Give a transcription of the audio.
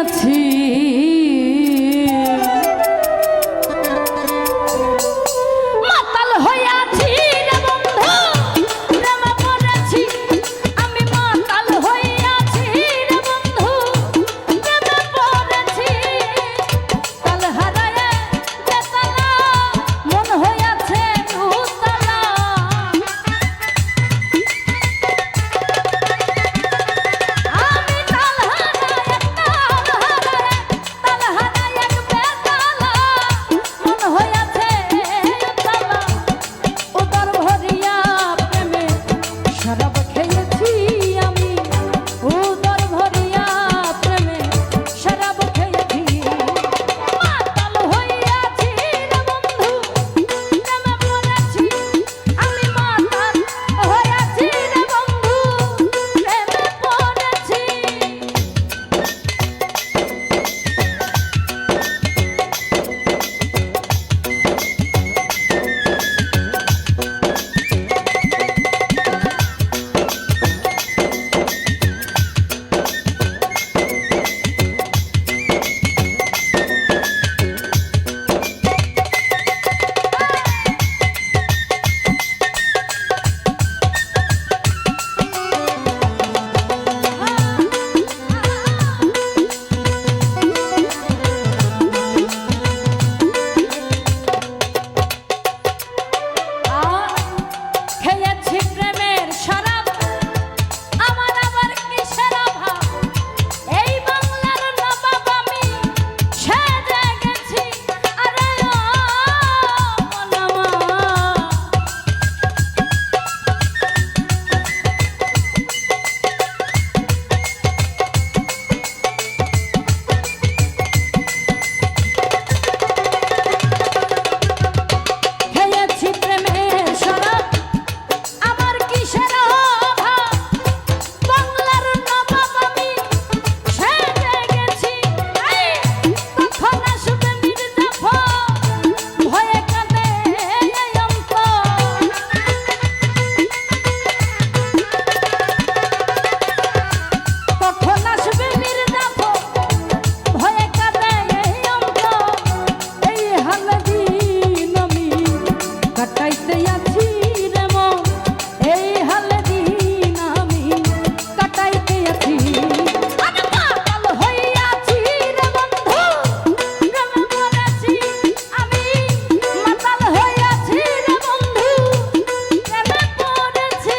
হইয়াছি মাতাল হইয়াছি রে বন্ধু প্রেমে পড়েছি আমি মাতাল হইয়াছি রে বন্ধু প্রেমে পড়েছি তাল হারায়ে বেতালা মন হইয়াছে উতলা আমি তাল হারায়ে বেতালা মন হইয়াছে উতলা উদর ভরিয়া প্রেমে শরাব খেয়েছি আমি উদর ভরিয়া প্রেমে শরাব খেয়েছি মাতাল হইয়াছি রে বন্ধু প্রেমে পড়েছি আমি মাতাল হইয়াছি রে বন্ধু প্রেমে পড়েছি খেয়েছি প্রেমের শরাব আমার আবার কিসের অভাব এই বাংলার নবাব আমি সেজে গেছি আরে ও মনামা খেয়েছি প্রেমের শরাব আমার কিসের অভাব বাংলার নবাব আমি সেজে গেছি কখন আসবে মির্জাফর ভয়ে কাঁদে এই অন্তর কখন আসবে মির্জাফর ভয়ে কাঁদে এই অন্তর এই হালে দিন আমি কাটাইতে আছি রে মন এই হালে দিন আমি কাটাইতে আছি আমি মাতাল হইয়াছি রে বন্ধু প্রেমে পড়েছি আমি মাতাল হইয়াছি রে বন্ধু প্রেমে পড়েছি